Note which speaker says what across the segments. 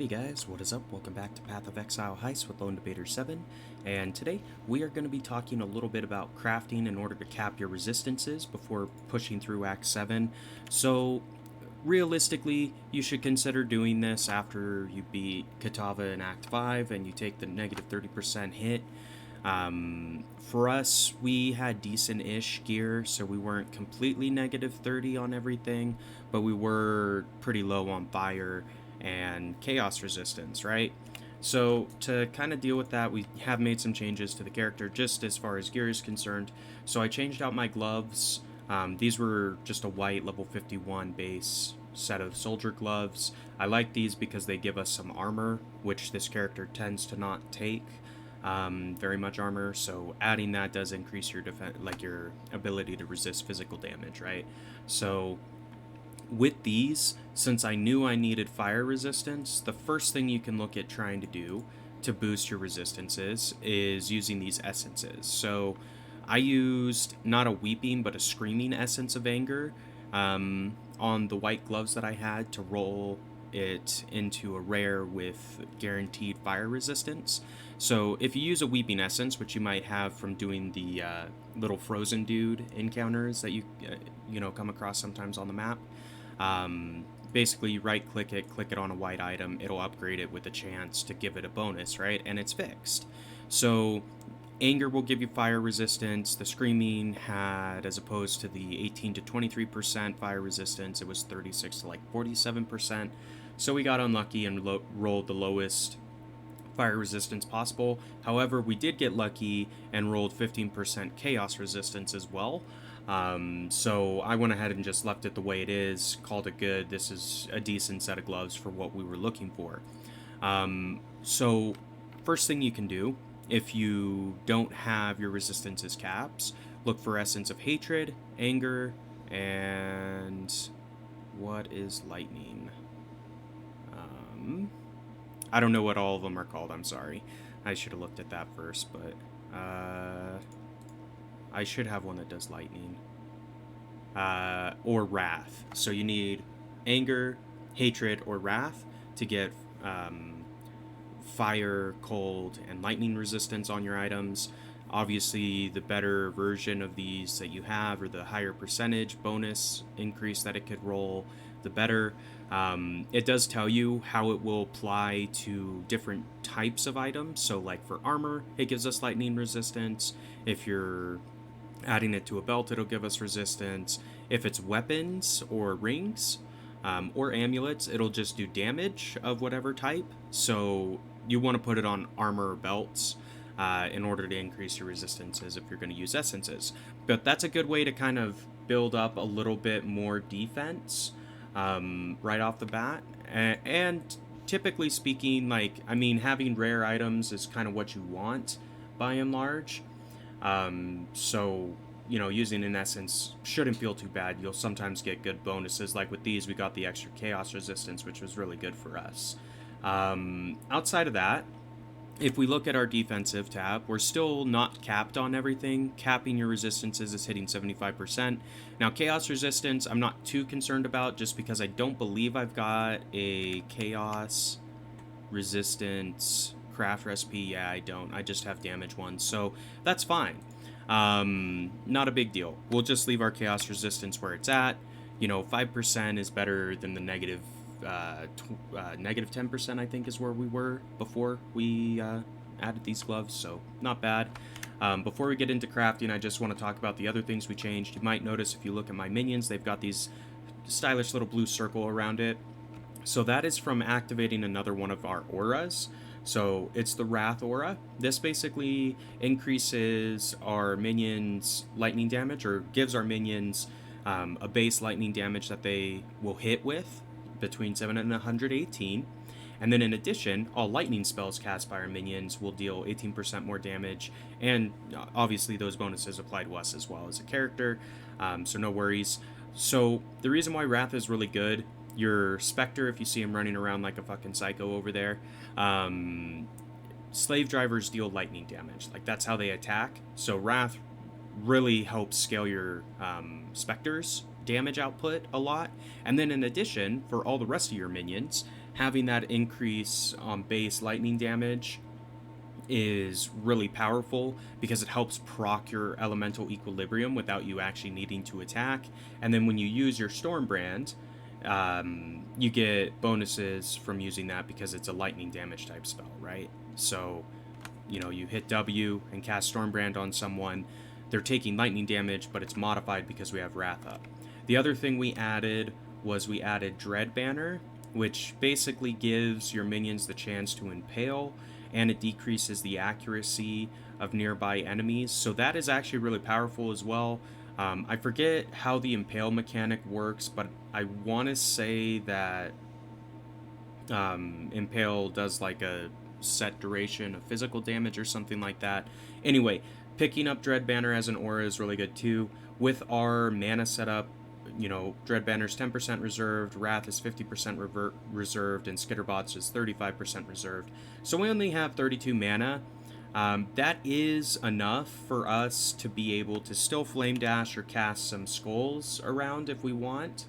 Speaker 1: Alrighty guys, what is up? Welcome back to Path of Exile Heist with Lone Debater 7, and today we are going to be talking a little bit about crafting in order to cap your resistances before pushing through Act 7. So realistically, you should consider doing this after you beat Katava in Act 5 and you take the negative 30% hit. For us, we had decent-ish gear, so we weren't completely negative 30 on everything, but we were pretty low on fire and chaos resistance, right? So to kind of deal with that, we have made some changes to the character just as far as gear is concerned. So I changed out my gloves. These were just a white level 51 base set of soldier gloves. I like these because they give us some armor, which this character tends to not take very much armor, so adding that does increase your your ability to resist physical damage, right? So with these, since I knew I needed fire resistance, the first thing you can look at trying to do to boost your resistances is using these essences. So I used not a weeping but a screaming essence of anger on the white gloves that I had to roll it into a rare with guaranteed fire resistance. So if you use a weeping essence, which you might have from doing the little frozen dude encounters that you come across sometimes on the map, basically you right click it on a white item, it'll upgrade it with a chance to give it a bonus, right? And it's fixed. So anger will give you fire resistance. The screaming had, as opposed to the 18 to 23% fire resistance, it was 36 to like 47%. So we got unlucky and rolled the lowest fire resistance possible. However, we did get lucky and rolled 15% chaos resistance as well. So I went ahead and just left it the way it is, called it good. This is a decent set of gloves for what we were looking for. So first thing you can do, if you don't have your resistances caps, look for Essence of Hatred, Anger, and what is Lightning? I don't know what all of them are called, I'm sorry. I should have looked at that first, but I should have one that does Lightning. Or Wrath. So you need Anger, Hatred, or Wrath to get fire, cold, and lightning resistance on your items. Obviously, the better version of these that you have, or the higher percentage bonus increase that it could roll, the better. It does tell you how it will apply to different types of items. So like for armor, it gives us lightning resistance. If you're adding it to a belt, it'll give us resistance. If it's weapons or rings or amulets, it'll just do damage of whatever type. So you want to put it on armor or belts in order to increase your resistances if you're going to use essences. But that's a good way to kind of build up a little bit more defense right off the bat. And typically speaking, having rare items is kind of what you want by and large. So, using an essence shouldn't feel too bad. You'll sometimes get good bonuses. Like with these, we got the extra chaos resistance, which was really good for us. Outside of that, if we look at our defensive tab, we're still not capped on everything. Capping your resistances is hitting 75%. Now, chaos resistance, I'm not too concerned about, just because I don't believe I've got a chaos resistance craft recipe. Yeah, I don't. I just have damage ones, so that's fine. Not a big deal. We'll just leave our chaos resistance where it's at. 5% is better than the negative 10%, I think, is where we were before we added these gloves, so not bad. Before we get into crafting, I just want to talk about the other things we changed. You might notice if you look at my minions, they've got these stylish little blue circle around it. So that is from activating another one of our auras. So it's the Wrath aura. This basically increases our minions' lightning damage, or gives our minions a base lightning damage that they will hit with between 7 and 118. And then in addition, all lightning spells cast by our minions will deal 18% more damage, and obviously those bonuses apply to us as well as a character, so no worries. So the reason why Wrath is really good, your Spectre, if you see him running around like a fucking psycho over there, slave drivers deal lightning damage. Like, that's how they attack. So Wrath really helps scale your Spectre's damage output a lot. And then in addition, for all the rest of your minions, having that increase on base lightning damage is really powerful because it helps proc your elemental equilibrium without you actually needing to attack. And then when you use your Stormbrand, you get bonuses from using that because it's a lightning damage type spell, right? So, you know, you hit W and cast Stormbrand on someone, they're taking lightning damage, but it's modified because we have Wrath up. The other thing we added was we added Dread Banner, which basically gives your minions the chance to impale, and it decreases the accuracy of nearby enemies. So that is actually really powerful as well. I forget how the impale mechanic works, but I want to say that impale does like a set duration of physical damage or something like that. Anyway, picking up Dread Banner as an aura is really good too. With our mana setup, you know, Dread Banner's 10% reserved, Wrath is 50% reserved, and Skitterbots is 35% reserved. So we only have 32 mana. That is enough for us to be able to still Flame Dash or cast some Skulls around if we want.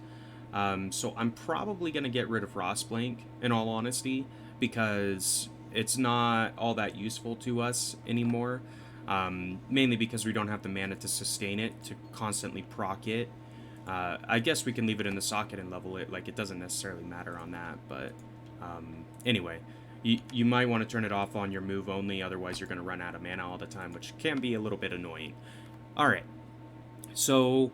Speaker 1: So I'm probably going to get rid of Frostblink, in all honesty, because it's not all that useful to us anymore. Mainly because we don't have the mana to sustain it, to constantly proc it. I guess we can leave it in the socket and level it, like it doesn't necessarily matter on that, but anyway, you might want to turn it off on your move only, otherwise you're going to run out of mana all the time, which can be a little bit annoying. Alright, so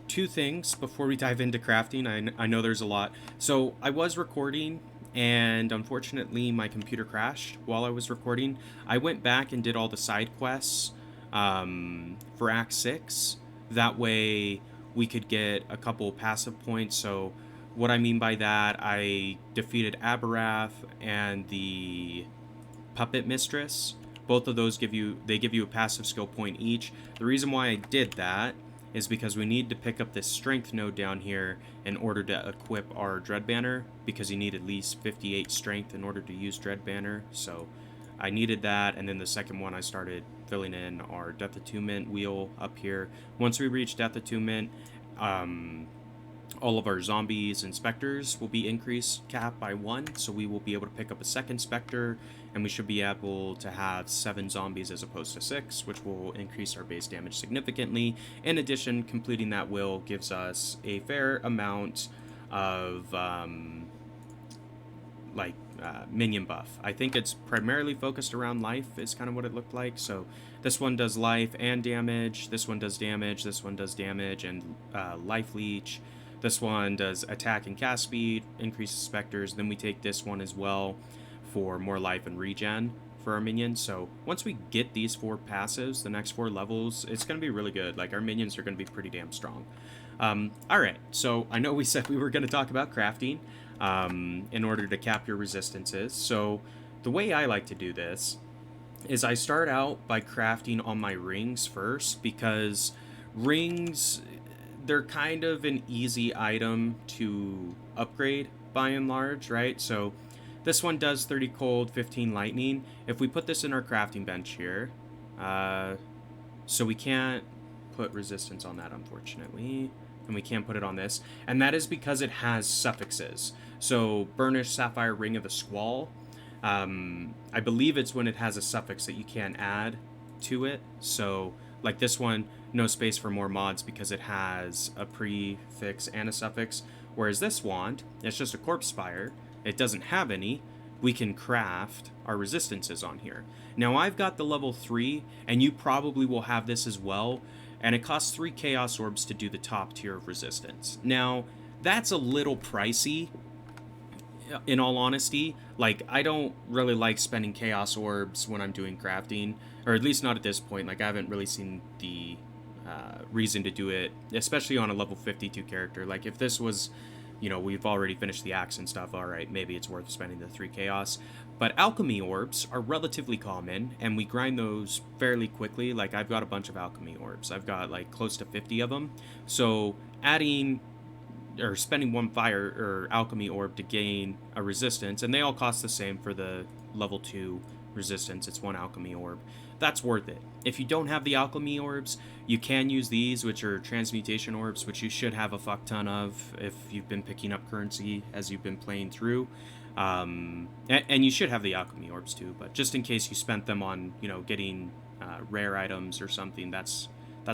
Speaker 1: two things before we dive into crafting. I know there's a lot. So I was recording, and unfortunately my computer crashed while I was recording. I went back and did all the side quests for Act 6. That way we could get a couple passive points. So what I mean by that, I defeated Aberath and the Puppet Mistress. Both of those give you a passive skill point each. The reason why I did that is because we need to pick up this strength node down here in order to equip our Dread Banner, because you need at least 58 strength in order to use Dread Banner. So I needed that, and then the second one I started filling in our Death Attunement wheel up here. Once we reach Death Attunement, all of our zombies and specters will be increased cap by 1, so we will be able to pick up a second specter, and we should be able to have 7 zombies as opposed to 6, which will increase our base damage significantly. In addition, completing that will gives us a fair amount of minion buff. I think it's primarily focused around life is kind of what it looked like. So this one does life and damage, this one does damage, this one does damage and life leech. This one does attack and cast speed, increases specters. Then we take this one as well for more life and regen for our minions. So once we get these 4 passives, the next 4 levels, it's going to be really good. Like, our minions are going to be pretty damn strong. Alright, so I know we said we were going to talk about crafting in order to cap your resistances. So the way I like to do this is I start out by crafting on my rings first, because rings, they're kind of an easy item to upgrade by and large, right? So this one does 30 cold, 15 lightning. If we put this in our crafting bench here, so we can't put resistance on that, unfortunately, and we can't put it on this, and that is because it has suffixes. So Burnished Sapphire Ring of the Squall, I believe it's when it has a suffix that you can't add to it. So like this one, no space for more mods because it has a prefix and a suffix, whereas this wand, it's just a corpse spire, it doesn't have any. We can craft our resistances on here. Now I've got the level 3, and you probably will have this as well, and it costs 3 Chaos Orbs to do the top tier of resistance. Now, that's a little pricey, in all honesty. Like, I don't really like spending Chaos Orbs when I'm doing crafting, or at least not at this point. Like, I haven't really seen the reason to do it, especially on a level 52 character. Like, if this was, you know, we've already finished the axe and stuff, alright, maybe it's worth spending the 3 Chaos. But Alchemy Orbs are relatively common, and we grind those fairly quickly. Like, I've got a bunch of Alchemy Orbs. I've got, like, close to 50 of them. So, adding or spending 1 fire or Alchemy Orb to gain a resistance, and they all cost the same for the level 2 resistance. It's 1 Alchemy Orb. that's worth it. If you don't have the alchemy orbs, you can use these, which are transmutation orbs, which you should have a fuck ton of if you've been picking up currency as you've been playing through. And you should have the alchemy orbs too, but just in case you spent them on, you know, getting rare items or something, that's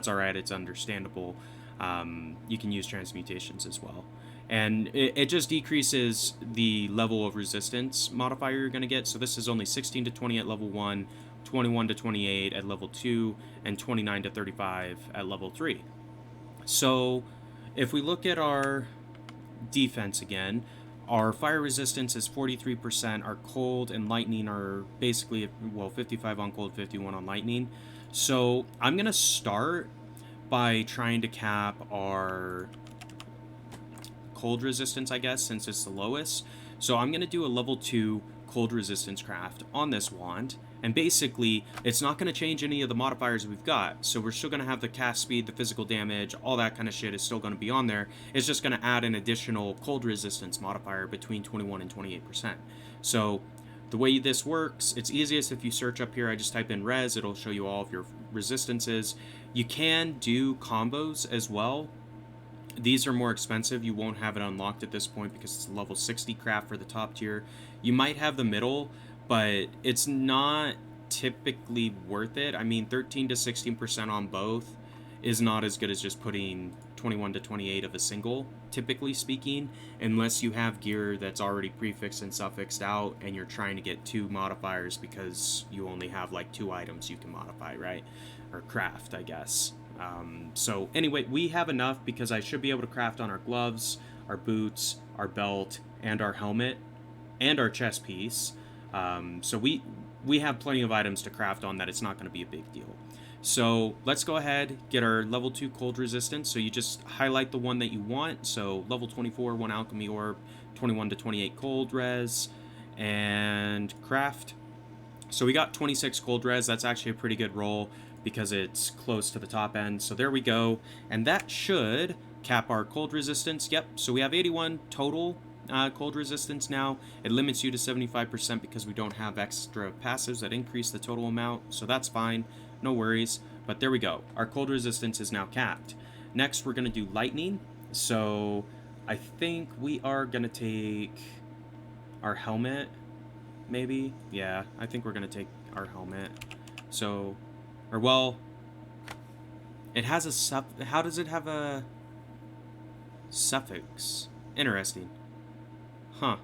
Speaker 1: all right. It's understandable. You can use transmutations as well. And it just decreases the level of resistance modifier you're going to get. So this is only 16 to 20 at level 1, 21 to 28 at level 2, and 29 to 35 at level 3. So if we look at our defense again, our fire resistance is 43%, our cold and lightning are basically, well, 55 on cold, 51 on lightning. So I'm going to start by trying to cap our cold resistance, I guess, since it's the lowest. So I'm going to do a level 2 cold resistance craft on this wand, and basically it's not going to change any of the modifiers we've got. So we're still going to have the cast speed, the physical damage, all that kind of shit is still going to be on there. It's just going to add an additional cold resistance modifier between 21 and 28%. So the way this works, it's easiest if you search up here. I just type in res, it'll show you all of your resistances. You can do combos as well. These are more expensive. You won't have it unlocked at this point because it's a level 60 craft for the top tier. You might have the middle, but it's not typically worth it. I mean, 13 to 16% on both is not as good as just putting 21 to 28 of a single, typically speaking, unless you have gear that's already prefixed and suffixed out and you're trying to get 2 modifiers because you only have like 2 items you can modify, right? Or craft, I guess. So anyway, we have enough because I should be able to craft on our gloves, our boots, our belt, and our helmet, and our chest piece. So we have plenty of items to craft on that it's not going to be a big deal. So let's go ahead, get our level 2 cold resistance. So you just highlight the one that you want. So level 24, 1 alchemy orb, 21 to 28 cold res, and craft. So we got 26 cold res. That's actually a pretty good roll because it's close to the top end. So there we go. And that should cap our cold resistance. Yep, so we have 81 total cold resistance now. It limits you to 75% because we don't have extra passives that increase the total amount. So that's fine, no worries. But there we go. Our cold resistance is now capped. Next, we're going to do lightning. So I think we are going to take our helmet, maybe. Yeah, I think we're going to take our helmet. So... or, well, it has a how does it have a suffix? Interesting. Huh.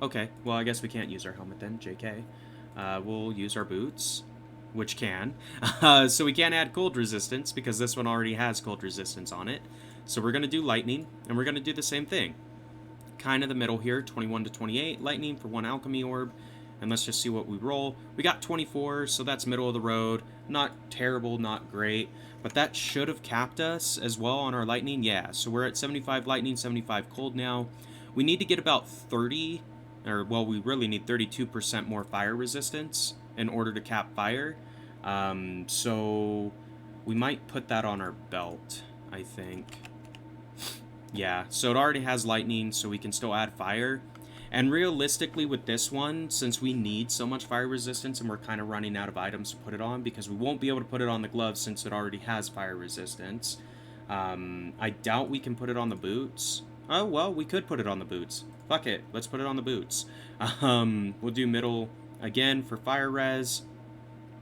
Speaker 1: Okay, well, I guess we can't use our helmet then, JK. We'll use our boots, which can. So we can't add cold resistance because this one already has cold resistance on it. So we're going to do lightning, and we're going to do the same thing. Kind of the middle here, 21 to 28, lightning for 1 alchemy orb. And let's just see what we roll. We got 24, so that's middle of the road. Not terrible, not great. But that should have capped us as well on our lightning. Yeah, so we're at 75 lightning, 75 cold now. We need to get about 30, or well, we really need 32% more fire resistance in order to cap fire. So we might put that on our belt, I think. Yeah, so it already has lightning, so we can still add fire. And realistically with this one, since we need so much fire resistance and we're kind of running out of items to put it on because we won't be able to put it on the gloves since it already has fire resistance. I doubt we can put it on the boots. Oh, well, we could put it on the boots. Fuck it, let's put it on the boots. We'll do middle again for fire res.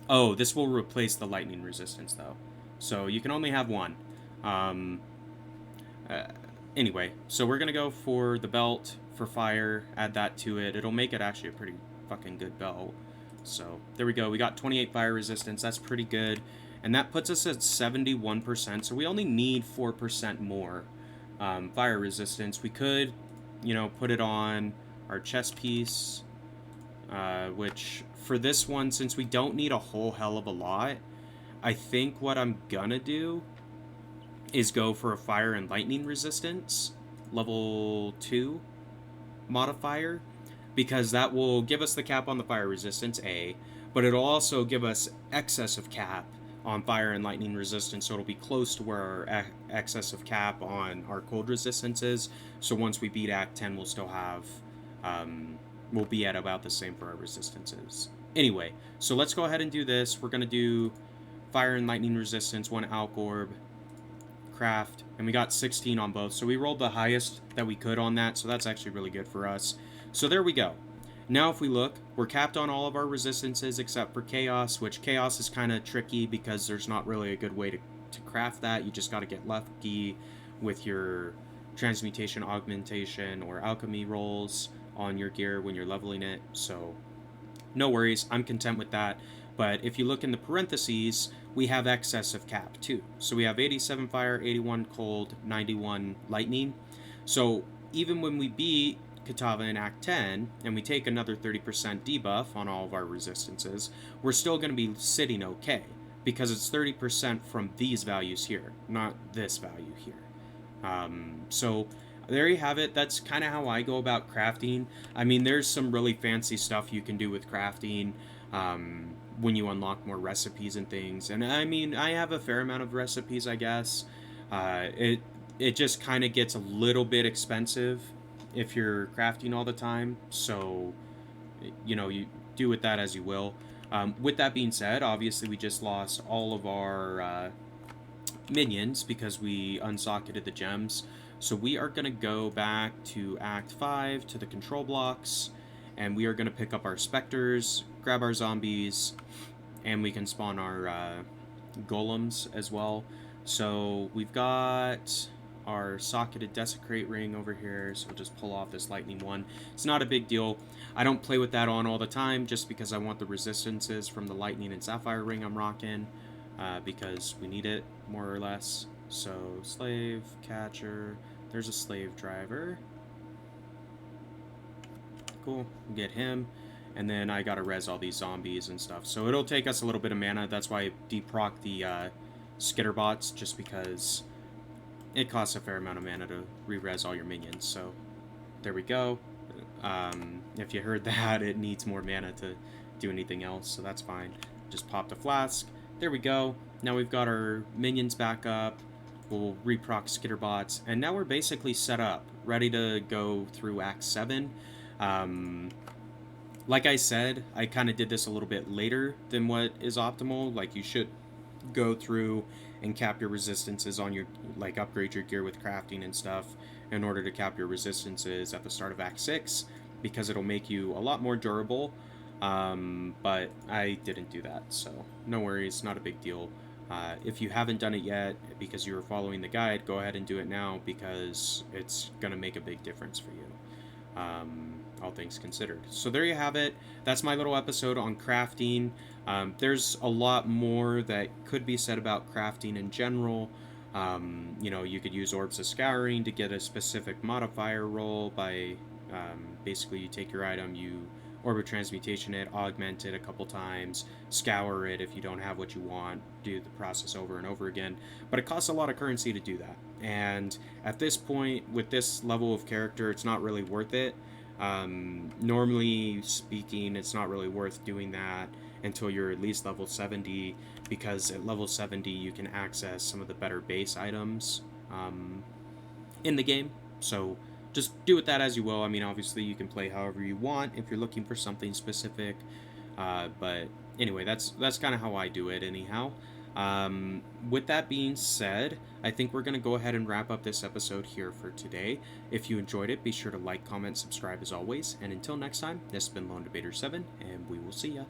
Speaker 1: Oh, this will replace the lightning resistance though. So you can only have one. Anyway, so we're going to go for the belt for fire, add that to it. It'll make it actually a pretty fucking good belt. So there we go. We got 28 fire resistance. That's pretty good. And that puts us at 71%. So we only need 4% more fire resistance. We could, you know, put it on our chest piece, which for this one, since we don't need a whole hell of a lot, I think what I'm gonna do is go for a fire and lightning resistance, level 2 modifier, because that will give us the cap on the fire resistance, A, but it'll also give us excess of cap on fire and lightning resistance, so it'll be close to where our excess of cap on our cold resistance is. So once we beat Act 10, we'll still have, we'll be at about the same for our resistances. Anyway, so let's go ahead and do this. We're going to do fire and lightning resistance, 1 alch orb, craft, and we got 16 on both. So we rolled the highest that we could on that, so that's actually really good for us. So there we go. Now if we look, we're capped on all of our resistances except for chaos, which chaos is kind of tricky because there's not really a good way to craft that. You just got to get lucky with your transmutation, augmentation, or alchemy rolls on your gear when you're leveling it. So no worries, I'm content with that. But if you look in the parentheses, we have excess of cap too. So we have 87 fire, 81 cold, 91 lightning. So even when we beat Kitava in Act 10, and we take another 30% debuff on all of our resistances, we're still going to be sitting okay, because it's 30% from these values here, not this value here. So there you have it. That's kind of how I go about crafting. I mean, there's some really fancy stuff you can do with crafting when you unlock more recipes and things. And I mean, I have a fair amount of recipes, I guess. It just kind of gets a little bit expensive if you're crafting all the time. So, you know, you do with that as you will. With that being said, obviously we just lost all of our minions because we unsocketed the gems. So we are going to go back to Act 5 to the control blocks, and we are going to pick up our specters, grab our zombies, and we can spawn our golems as well. So we've got our socketed desecrate ring over here, so we'll just pull off this lightning one. It's not a big deal. I don't play with that on all the time just because I want the resistances from the lightning and sapphire ring I'm rocking, because we need it more or less. So slave catcher, there's a slave driver. Cool, get him. And then I gotta res all these zombies and stuff. So it'll take us a little bit of mana. That's why I deproc the skitterbots, just because it costs a fair amount of mana to re-res all your minions. So there we go. If you heard that, it needs more mana to do anything else, so that's fine. Just pop the flask. There we go. Now we've got our minions back up. We'll reproc skitterbots, and now we're basically set up, ready to go through Act 7. Like I said, I kind of did this a little bit later than what is optimal. Like, you should go through and cap your resistances on your, like, upgrade your gear with crafting and stuff in order to cap your resistances at the start of Act 6, because it'll make you a lot more durable. But I didn't do that, so no worries, not a big deal. If you haven't done it yet because you were following the guide, go ahead and do it now, because it's going to make a big difference for you, all things considered. So there you have it. That's my little episode on crafting. There's a lot more that could be said about crafting in general. You know, you could use Orbs of Scouring to get a specific modifier roll by, basically you take your item, you Orb of Transmutation it, augment it a couple times, scour it if you don't have what you want, do the process over and over again. But it costs a lot of currency to do that. And at this point, with this level of character, it's not really worth it. Normally speaking, it's not really worth doing that until you're at least level 70, because at level 70 you can access some of the better base items in the game. So just do with that as you will. I mean, obviously you can play however you want if you're looking for something specific, but anyway, that's kind of how I do it anyhow. With that being said, I think we're going to go ahead and wrap up this episode here for today. If you enjoyed it, be sure to like, comment, subscribe as always, and until next time, this has been Lone Debater 7, and we will see ya.